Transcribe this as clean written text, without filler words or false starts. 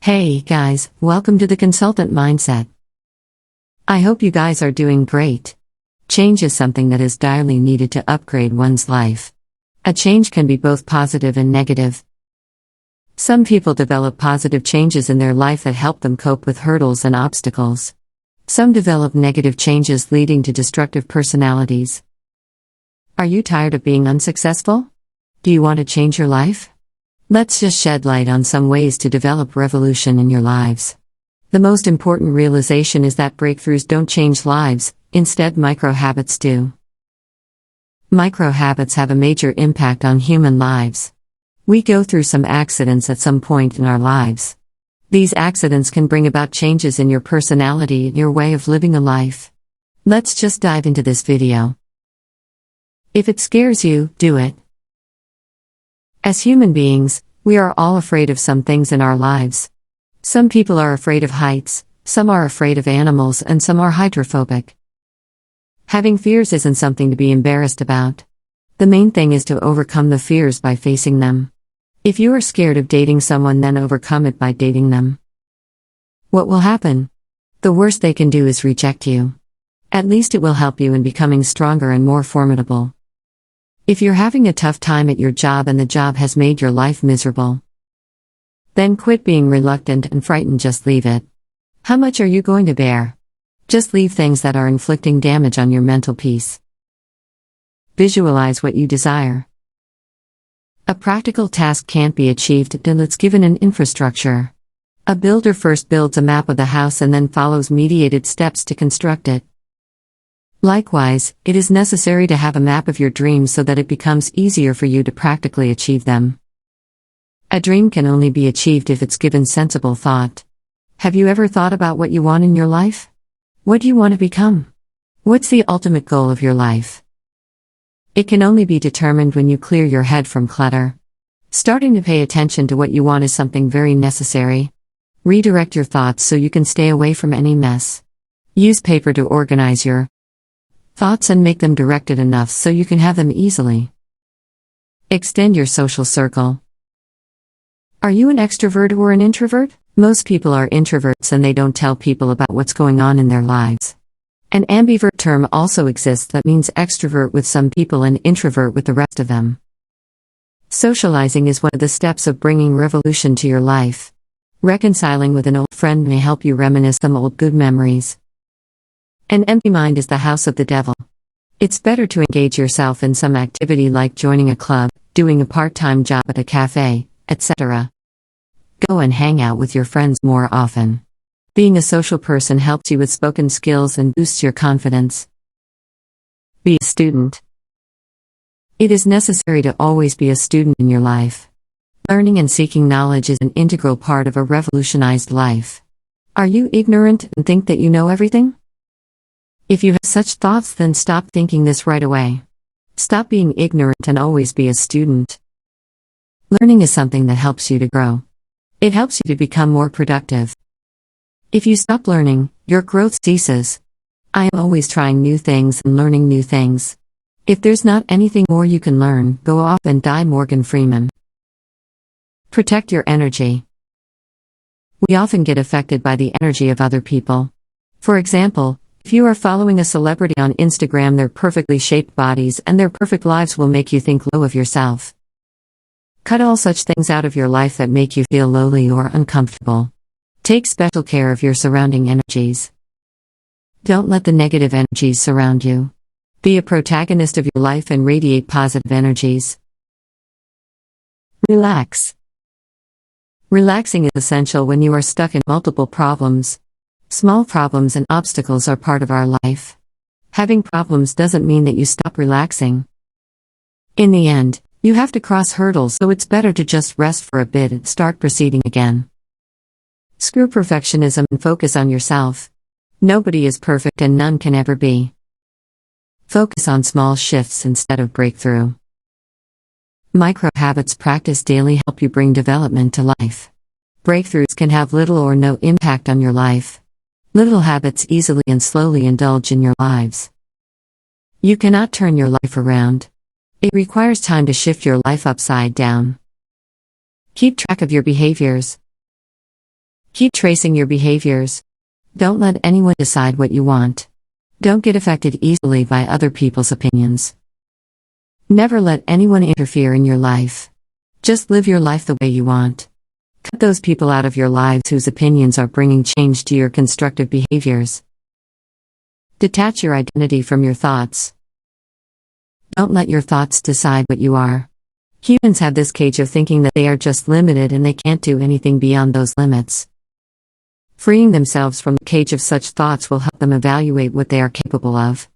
Hey guys, welcome to the Consultant Mindset. I hope you guys are doing great. Change is something that is direly needed to upgrade one's life. A change can be both positive and negative. Some people develop positive changes in their life that help them cope with hurdles and obstacles. Some develop negative changes leading to destructive personalities. Are you tired of being unsuccessful? Do you want to change your life? Let's just shed light on some ways to develop revolution in your lives. The most important realization is that breakthroughs don't change lives, instead micro-habits do. Micro-habits have a major impact on human lives. We go through some accidents at some point in our lives. These accidents can bring about changes in your personality and your way of living a life. Let's just dive into this video. If it scares you, do it. As human beings, we are all afraid of some things in our lives. Some people are afraid of heights, some are afraid of animals, and some are hydrophobic. Having fears isn't something to be embarrassed about. The main thing is to overcome the fears by facing them. If you are scared of dating someone, then overcome it by dating them. What will happen? The worst they can do is reject you. At least it will help you in becoming stronger and more formidable. If you're having a tough time at your job and the job has made your life miserable, then quit being reluctant and frightened, just leave it. How much are you going to bear? Just leave things that are inflicting damage on your mental peace. Visualize what you desire. A practical task can't be achieved until it's given an infrastructure. A builder first builds a map of the house and then follows mediated steps to construct it. Likewise, it is necessary to have a map of your dreams so that it becomes easier for you to practically achieve them. A dream can only be achieved if it's given sensible thought. Have you ever thought about what you want in your life? What do you want to become? What's the ultimate goal of your life? It can only be determined when you clear your head from clutter. Starting to pay attention to what you want is something very necessary. Redirect your thoughts so you can stay away from any mess. Use paper to organize your thoughts and make them directed enough so you can have them easily. Extend your social circle. Are you an extrovert or an introvert? Most people are introverts and they don't tell people about what's going on in their lives. An ambivert term also exists that means extrovert with some people and introvert with the rest of them. Socializing is one of the steps of bringing revolution to your life. Reconciling with an old friend may help you reminisce some old good memories. An empty mind is the house of the devil. It's better to engage yourself in some activity like joining a club, doing a part-time job at a cafe, etc. Go and hang out with your friends more often. Being a social person helps you with spoken skills and boosts your confidence. Be a student. It is necessary to always be a student in your life. Learning and seeking knowledge is an integral part of a revolutionized life. Are you ignorant and think that you know everything? If you have such thoughts, then stop thinking this right away. Stop being ignorant and always be a student. Learning is something that helps you to grow. It helps you to become more productive. If you stop learning, your growth ceases. I am always trying new things and learning new things. If there's not anything more you can learn, go off and die. Morgan Freeman. Protect your energy. We often get affected by the energy of other people. For example, if you are following a celebrity on Instagram, their perfectly shaped bodies and their perfect lives will make you think low of yourself. Cut all such things out of your life that make you feel lowly or uncomfortable. Take special care of your surrounding energies. Don't let the negative energies surround you. Be a protagonist of your life and radiate positive energies. Relax. Relaxing is essential when you are stuck in multiple problems. Small problems and obstacles are part of our life. Having problems doesn't mean that you stop relaxing. In the end, you have to cross hurdles, so it's better to just rest for a bit and start proceeding again. Screw perfectionism and focus on yourself. Nobody is perfect and none can ever be. Focus on small shifts instead of breakthrough. Micro-habits practice daily help you bring development to life. Breakthroughs can have little or no impact on your life. Little habits easily and slowly indulge in your lives. You cannot turn your life around. It requires time to shift your life upside down. Keep track of your behaviors. Keep tracing your behaviors. Don't let anyone decide what you want. Don't get affected easily by other people's opinions. Never let anyone interfere in your life. Just live your life the way you want. Cut those people out of your lives whose opinions are bringing change to your constructive behaviors. Detach your identity from your thoughts. Don't let your thoughts decide what you are. Humans have this cage of thinking that they are just limited and they can't do anything beyond those limits. Freeing themselves from the cage of such thoughts will help them evaluate what they are capable of.